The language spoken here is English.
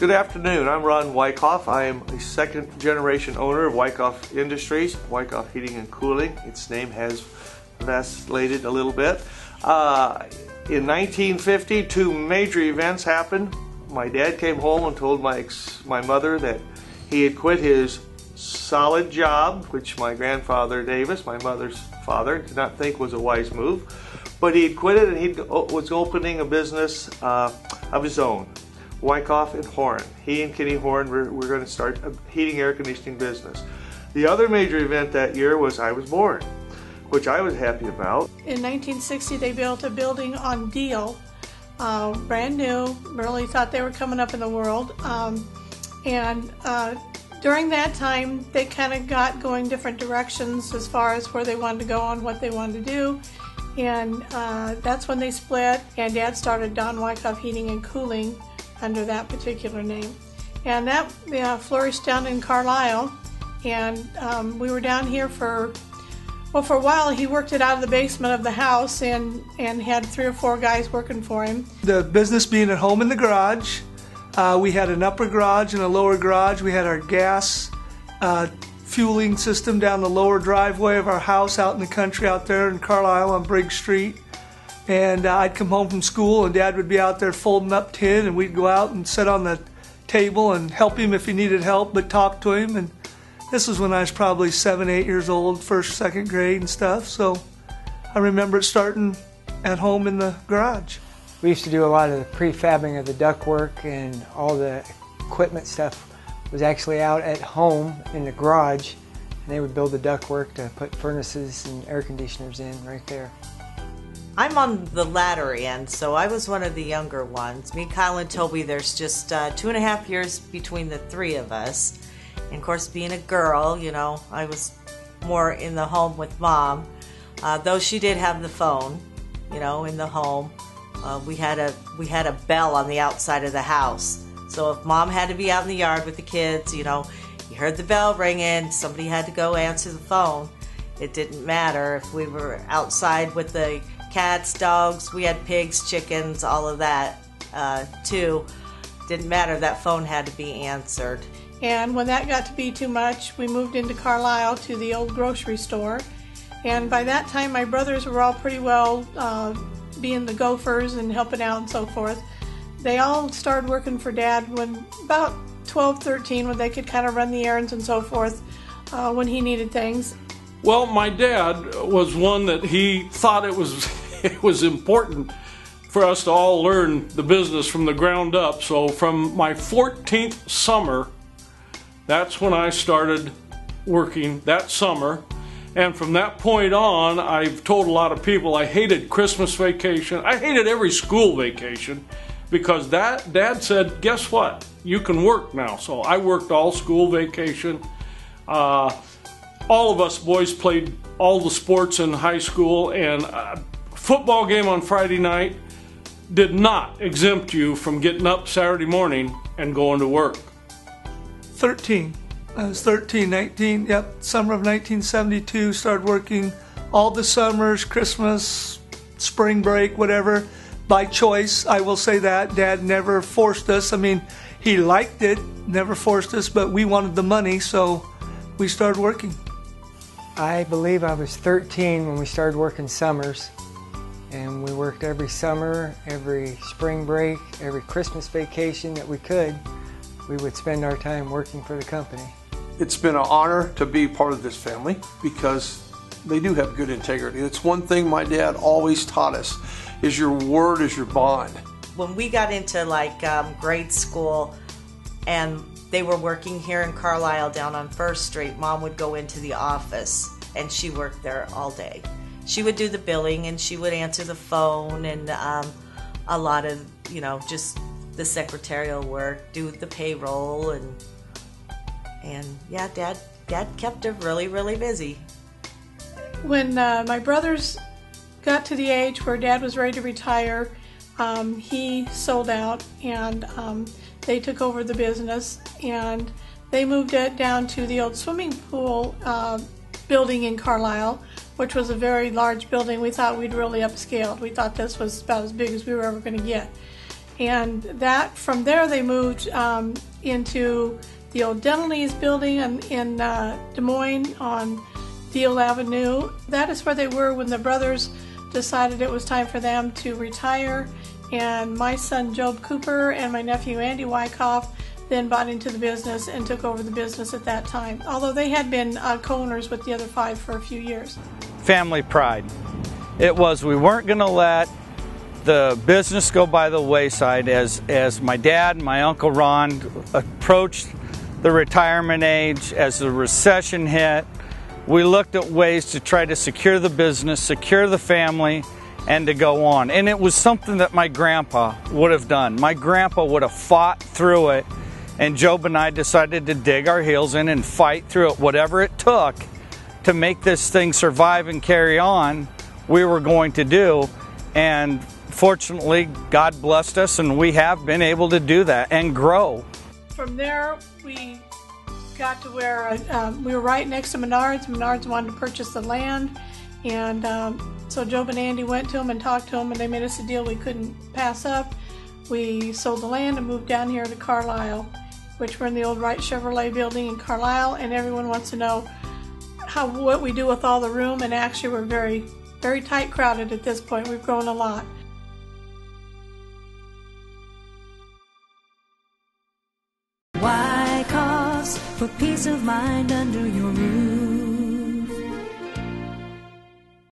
Good afternoon. I'm Ron Wyckoff. I am a second generation owner of Wyckoff Industries, Wyckoff Heating and Cooling. Its name has vacillated a little bit. In 1950, two major events happened. My dad came home and told my mother that he had quit his solid job, which my grandfather Davis, my mother's father, did not think was a wise move. But he had quit it and he was opening a business of his own. Wyckoff and Horn. He and Kenny Horn were going to start a heating air conditioning business. The other major event that year was I was born, which I was happy about. In 1960 they built a building on Deal, brand new, really thought they were coming up in the world. During that time they kind of got going different directions as far as where they wanted to go and what they wanted to do. And that's when they split, and Dad started Don Wyckoff Heating and Cooling under that particular name. And that flourished down in Carlisle, and we were down here for a while. He worked it out of the basement of the house and had 3 or 4 guys working for him. The business being at home in the garage, we had an upper garage and a lower garage. We had our gas fueling system down the lower driveway of our house out in the country out there in Carlisle on Briggs Street. And I'd come home from school and Dad would be out there folding up tin, and we'd go out and sit on the table and help him if he needed help, but talk to him. And this was when I was probably 7, 8 years old, first, second grade and stuff. So I remember it starting at home in the garage. We used to do a lot of the prefabbing of the ductwork, and all the equipment stuff was actually out at home in the garage. And they would build the ductwork to put furnaces and air conditioners in right there. I'm on the latter end, so I was one of the younger ones. Me, Kyle, and Toby, there's just 2.5 years between the 3 of us. And of course, being a girl, you know, I was more in the home with Mom. Though she did have the phone, you know, in the home. We had a bell on the outside of the house. So if Mom had to be out in the yard with the kids, you know, you heard the bell ringing, somebody had to go answer the phone. It didn't matter if we were outside with the cats, dogs, we had pigs, chickens, all of that too. Didn't matter, that phone had to be answered. And when that got to be too much, we moved into Carlisle to the old grocery store. And by that time my brothers were all pretty well being the gophers and helping out and so forth. They all started working for Dad when about 12, 13, when they could kind of run the errands and so forth when he needed things. Well, my dad was one that he thought it was important for us to all learn the business from the ground up. So from my 14th summer, that's when I started working that summer. And from that point on, I've told a lot of people I hated Christmas vacation. I hated every school vacation because Dad said, guess what? You can work now. So I worked all school vacation. All of us boys played all the sports in high school, and a football game on Friday night did not exempt you from getting up Saturday morning and going to work. 13. I was 13, 19, yep, summer of 1972, started working all the summers, Christmas, spring break, whatever, by choice. I will say that. Dad never forced us. I mean, he liked it, never forced us, but we wanted the money, so we started working. I believe I was 13 when we started working summers, and we worked every summer, every spring break, every Christmas vacation that we could. We would spend our time working for the company. It's been an honor to be part of this family because they do have good integrity. It's one thing my dad always taught us, is your word is your bond. When we got into grade school and they were working here in Carlisle down on First Street, Mom would go into the office and she worked there all day. She would do the billing and she would answer the phone and a lot of, you know, just the secretarial work, do the payroll, and yeah, Dad kept her really, really busy. When my brothers got to the age where Dad was ready to retire, he sold out and they took over the business, and they moved it down to the old swimming pool building in Carlisle, which was a very large building. We thought we'd really upscaled. We thought this was about as big as we were ever going to get. And that from there they moved into the old Dental Needs building in Des Moines on Deal Avenue. That is where they were when the brothers decided it was time for them to retire. And my son Job Cooper and my nephew Andy Wyckoff then bought into the business and took over the business at that time, although they had been co-owners with the other 5 for a few years. Family pride. It was, we weren't going to let the business go by the wayside. As my dad and my Uncle Ron approached the retirement age, as the recession hit, we looked at ways to try to secure the business, secure the family, and to go on. And it was something that my grandpa would have done. My grandpa would have fought through it, and Job and I decided to dig our heels in and fight through it. Whatever it took to make this thing survive and carry on, we were going to do. And fortunately, God blessed us, and we have been able to do that and grow. From there, we got to where we were right next to Menards. Menards wanted to purchase the land, and so Job and Andy went to them and talked to them, and they made us a deal we couldn't pass up. We sold the land and moved down here to Carlisle, which we're in the old Wright Chevrolet building in Carlisle, and everyone wants to know what we do with all the room, and actually we're very, very tight crowded at this point. We've grown a lot. Wyckoff's for peace of mind under your roof.